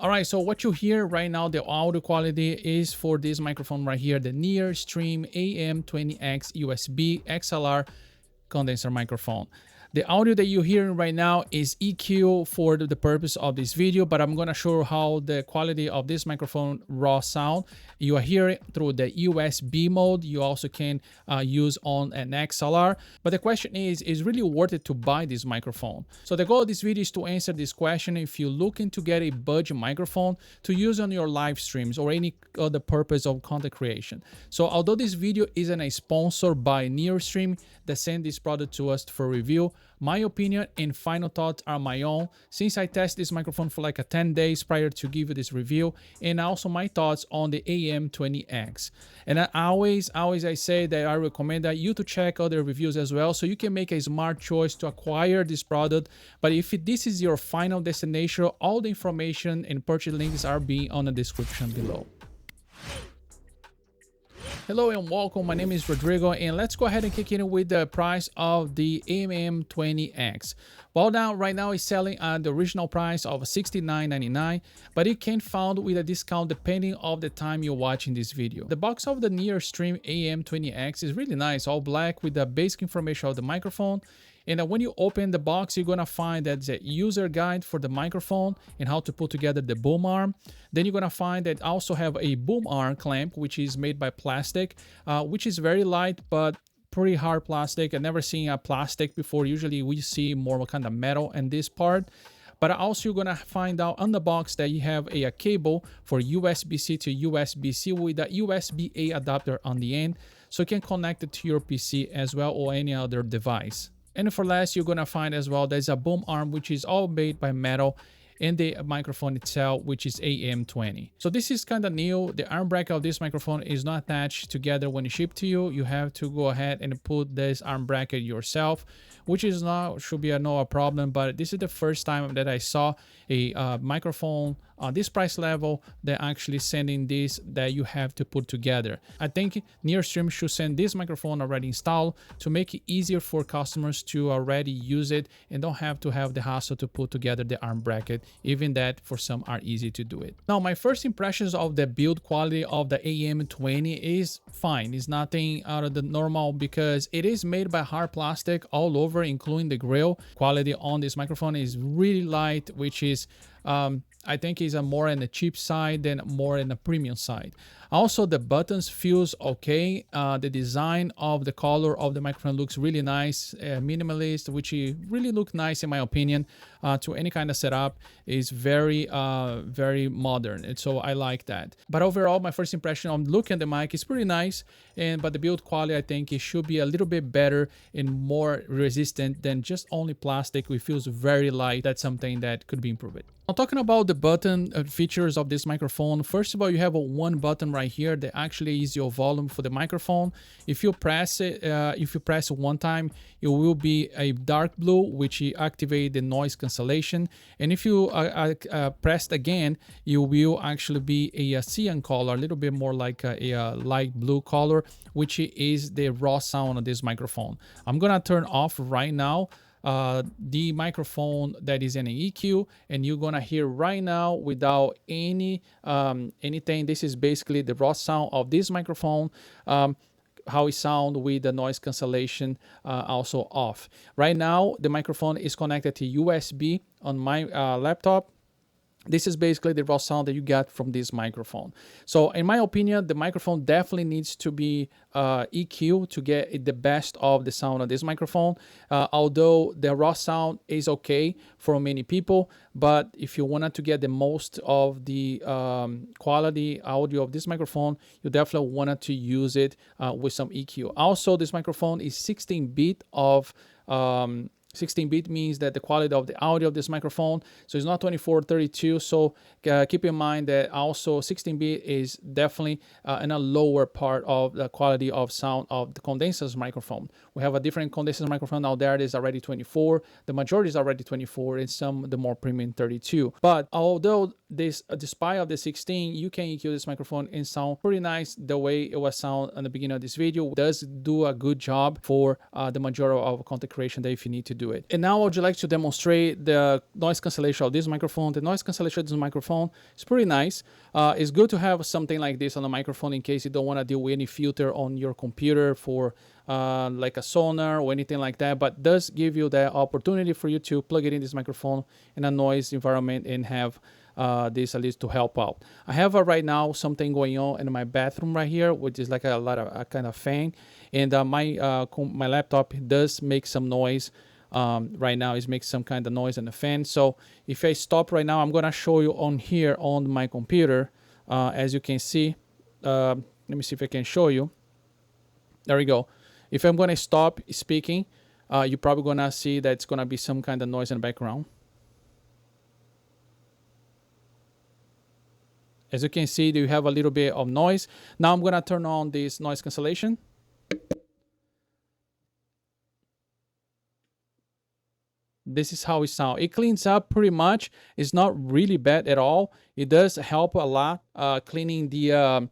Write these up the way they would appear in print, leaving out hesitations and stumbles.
All right, so what you hear right now, the audio quality is for this microphone right here, the NearStream AM20X USB XLR condenser microphone. The audio that you're hearing right now is EQ for the purpose of this video, but I'm gonna show you how the quality of this microphone raw sound. You are hearing through the USB mode. You also can use on an XLR. But the question is really worth it to buy this microphone? So the goal of this video is to answer this question. If you're looking to get a budget microphone to use on your live streams or any other purpose of content creation. So although this video isn't a sponsor by NearStream that sent this product to us for review, my opinion and final thoughts are my own, since I tested this microphone for like 10 days prior to give you this review, and also my thoughts on the AM20X. And I say that I recommend that you to check other reviews as well, so you can make a smart choice to acquire this product. But if this is your final destination, all the information and purchase links are being on the description below. Hello and welcome, my name is Rodrigo, and let's go ahead and kick in with the price of the AM20X. Well, now right now it's selling at the original price of $69.99, but it can found with a discount depending on the time you're watching this video. The box of the NearStream AM20X is really nice, all black with the basic information of the microphone. And when you open the box, you're gonna find that the user guide for the microphone and how to put together the boom arm. Then you're gonna find that also have a boom arm clamp, which is made by plastic, which is very light, but pretty hard plastic. I've never seen a plastic before. Usually we see more kind of metal in this part. But also you're gonna find out on the box that you have a cable for USB-C to USB-C with a USB-A adapter on the end, so you can connect it to your PC as well or any other device. And for last, you're gonna find as well there's a boom arm, which is all made by metal, and the microphone itself, which is AM20. So this is kind of new. The arm bracket of this microphone is not attached together when it shipped to you. You have to go ahead and put this arm bracket yourself, which is not should be no problem. But this is the first time that I saw a microphone on this price level that actually sending this that you have to put together. I think NearStream should send this microphone already installed to make it easier for customers to already use it and don't have to have the hassle to put together the arm bracket, even that for some are easy to do it. Now, my first impressions of the build quality of the AM20 is fine. It's nothing out of the normal because it is made by hard plastic all over, including the grill. Quality on this microphone is really light, which is I think is a more in the cheap side than more in the premium side. Also, the buttons feels okay. The design of the color of the microphone looks really nice, minimalist, which really look nice in my opinion. To any kind of setup is very modern, and so I like that. But overall, my first impression on looking at the mic is pretty nice, but the build quality I think it should be a little bit better and more resistant than just only plastic. It feels very light. That's something that could be improved. Now, talking about the button features of this microphone, first of all, you have one button right here that actually is your volume for the microphone. If you press it, one time, it will be a dark blue, which activate the noise cancellation. And if you press it again, you will actually be a cyan color, a little bit more like a light blue color, which is the raw sound of this microphone. I'm gonna turn off right now the microphone that is in an EQ, and you're gonna hear right now without anything. This is basically the raw sound of this microphone, how it sound with the noise cancellation also off. Right now the microphone is connected to USB on my laptop. This is basically the raw sound that you get from this microphone. So in my opinion, the microphone definitely needs to be EQ to get the best of the sound of this microphone. Although the raw sound is okay for many people, but if you wanted to get the most of the quality audio of this microphone, you definitely wanted to use it with some EQ. Also, this microphone is 16-bit of 16-bit means that the quality of the audio of this microphone, so it's not 24/32. So keep in mind that also 16-bit is definitely in a lower part of the quality of sound of the condenser microphone. We have a different condenser microphone out there that is already 24. The majority is already 24, and some the more premium 32. But although this despite of the 16, you can EQ this microphone and sound pretty nice the way it was sound in the beginning of this video. It does do a good job for the majority of content creation that if you need to do it. And now I would like to demonstrate the noise cancellation of this microphone. The noise cancellation of this microphone is pretty nice. It's good to have something like this on the microphone in case you don't want to deal with any filter on your computer for like a sonar or anything like that, but does give you the opportunity for you to plug it in this microphone in a noise environment and have this at least to help out. I have right now something going on in my bathroom right here, which is like a kind of fan, and my laptop does make some noise. Right now it makes some kind of noise in the fan. So if I stop right now, I'm gonna show you on here on my computer. As you can see, let me see if I can show you. There we go. If I'm gonna stop speaking, you're probably gonna see that it's gonna be some kind of noise in the background. As you can see, you have a little bit of noise. Now I'm gonna turn on this noise cancellation. This is how it sounds. It cleans up pretty much. It's not really bad at all. It does help a lot cleaning the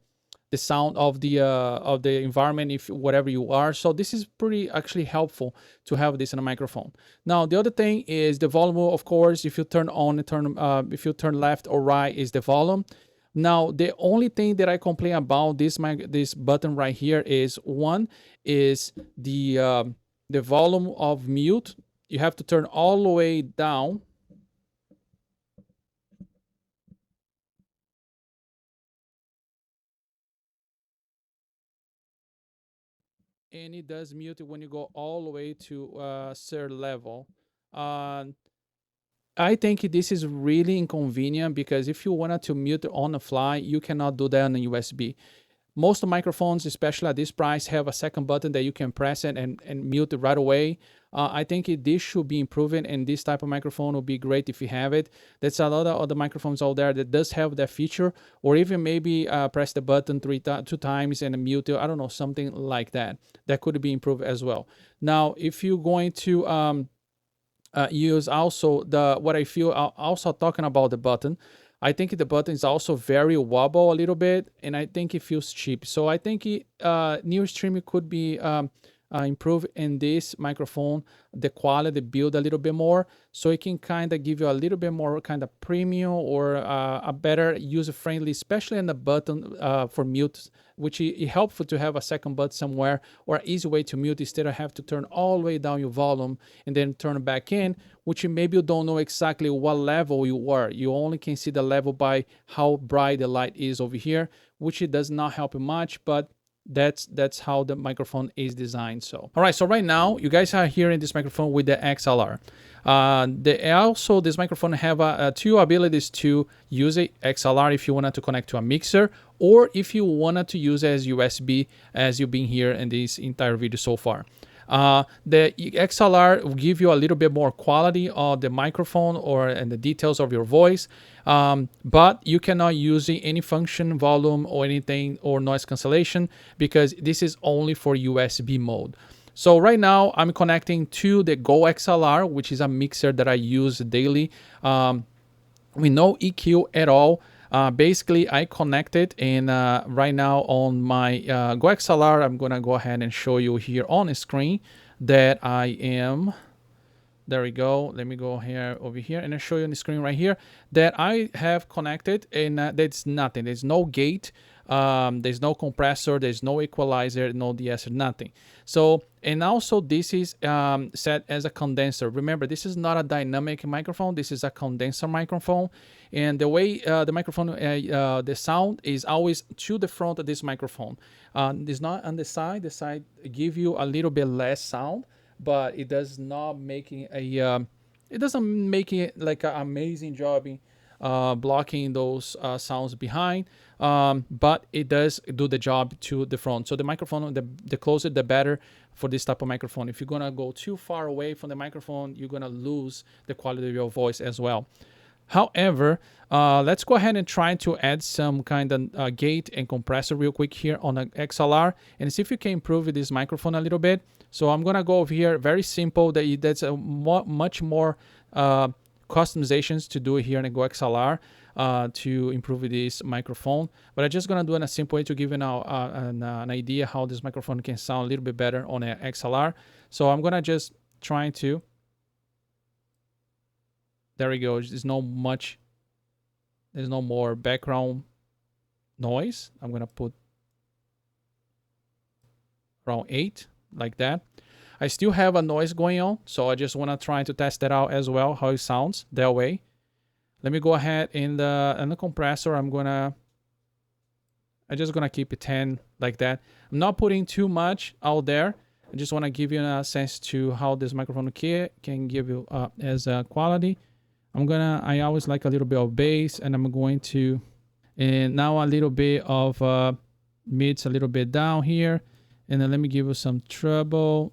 sound of the environment if whatever you are. So this is pretty actually helpful to have this in a microphone. Now the other thing is the volume. Of course, if you turn on if you turn left or right is the volume. Now the only thing that I complain about this button right here is one is the volume of mute. You have to turn all the way down. And it does mute it when you go all the way to a certain level. I think this is really inconvenient because if you wanted to mute on the fly, you cannot do that on a USB. Most microphones, especially at this price, have a second button that you can press it and mute it right away. I think this should be improving, and this type of microphone would be great if you have it. There's a lot of other microphones out there that does have that feature, or even maybe press the button two times and mute it. I don't know, something like that. That could be improved as well. Now, if you're going to use also what I feel also talking about the button, I think the button is also very wobble a little bit, and I think it feels cheap. So I think NearStream could be improved in this microphone, the quality build a little bit more, so it can kind of give you a little bit more kind of premium or a better user-friendly, especially in the button for mute, which is helpful to have a second button somewhere or an easy way to mute instead of have to turn all the way down your volume and then turn it back in, which maybe you don't know exactly what level you are. You only can see the level by how bright the light is over here, which it does not help you much, but that's how the microphone is designed. So all right, so right now you guys are hearing this microphone with the XLR. Also this microphone have two abilities to use a XLR if you wanted to connect to a mixer, or if you wanted to use it as USB, as you've been here in this entire video so far. The XLR will give you a little bit more quality of the microphone and the details of your voice, but you cannot use any function, volume, or anything, or noise cancellation, because this is only for USB mode. So right now I'm connecting to the GOXLR, which is a mixer that I use daily with no EQ at all. Basically I connected, and right now on my GOXLR, I'm gonna go ahead and show you here on the screen that I am, there we go, let me go here over here and I'll show you on the screen right here that I have connected, and that's nothing. There's no gate, there's no compressor, there's no equalizer, no de-esser, nothing. So, and also this is set as a condenser. Remember, this is not a dynamic microphone, this is a condenser microphone. And the way the microphone, the sound is always to the front of this microphone. It's not on the side. The side give you a little bit less sound, but it does not making it doesn't make it like an amazing job in blocking those sounds behind, but it does do the job to the front. So the microphone, the closer the better for this type of microphone. If you're gonna go too far away from the microphone, you're gonna lose the quality of your voice as well. However, let's go ahead and try to add some kind of gate and compressor real quick here on the XLR and see if you can improve this microphone a little bit. So I'm gonna go over here, very simple, that's a much more customizations to do here in the GOXLR to improve this microphone, but I'm just gonna do it in a simple way to give you now an idea how this microphone can sound a little bit better on an XLR. So I'm gonna just try to, there we go. There's no more background noise. I'm gonna put around 8 like that. I still have a noise going on, so I just want to try to test that out as well, how it sounds that way. Let me go ahead in the compressor. I'm just gonna keep it 10 like that. I'm not putting too much out there. I just want to give you a sense to how this microphone can give you as a quality. I always like a little bit of bass, and I'm going to, and now a little bit of mids, a little bit down here, and then let me give you some treble,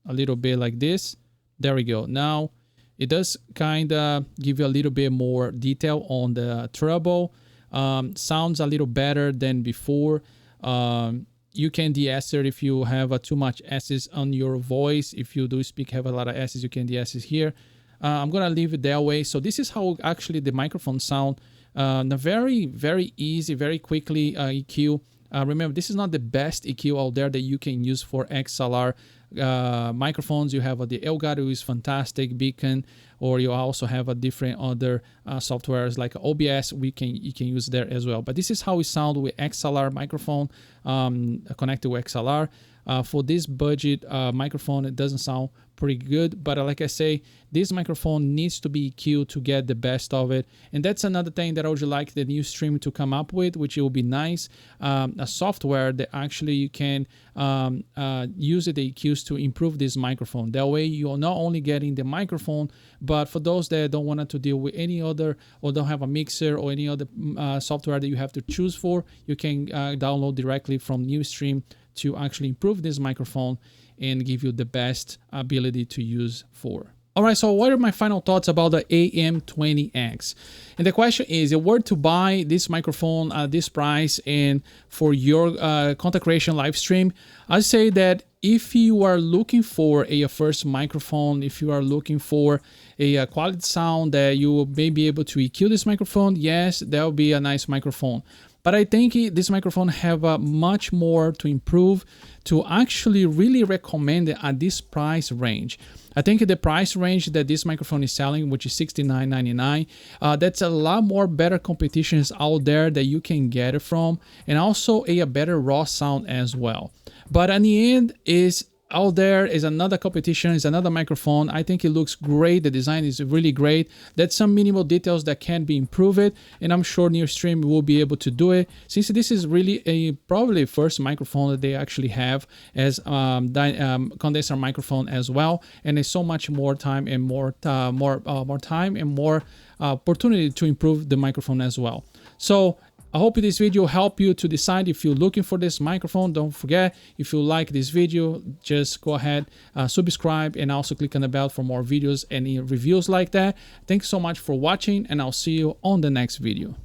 a little bit like this. There we go. Now it does kind of give you a little bit more detail on the treble. Sounds a little better than before. You can de-ess it if you have too much S's on your voice. If you do speak, have a lot of S's, you can de-ess it here. I'm gonna leave it that way. So this is how actually the microphone sound. Very, very easy, very quickly EQ. Remember, this is not the best EQ out there that you can use for XLR microphones. You have the Elgato is fantastic, Beacon, or you also have a different other softwares like OBS. You can use there as well. But this is how it sounds with XLR microphone connected with XLR. For this budget microphone, it doesn't sound pretty good, but like I say, this microphone needs to be EQ'd to get the best of it. And that's another thing that I would like the NearStream to come up with, which will be nice, a software that actually you can use the EQs to improve this microphone. That way you're not only getting the microphone, but for those that don't want to deal with any other, or don't have a mixer or any other software that you have to choose for, you can download directly from NearStream to actually improve this microphone and give you the best ability to use for. All right, so what are my final thoughts about the AM20X? And the question is, if you were to buy this microphone at this price and for your content creation live stream, I'd say that if you are looking for a first microphone, if you are looking for a quality sound that you may be able to EQ this microphone, yes, that will be a nice microphone. But I think this microphone have much more to improve to actually really recommend it at this price range. I think the price range that this microphone is selling, which is $69.99, that's a lot more better competitions out there that you can get it from, and also a better raw sound as well. But in the end, out there is another competition, is another microphone. I think it looks great. The design is really great. There's some minimal details that can be improved, and I'm sure NearStream will be able to do it, since this is really probably first microphone that they actually have as condenser microphone as well, and there's so much more time and more opportunity to improve the microphone as well. So I hope this video helped you to decide if you're looking for this microphone. Don't forget, if you like this video, just go ahead, subscribe, and also click on the bell for more videos and reviews like that. Thanks so much for watching, and I'll see you on the next video.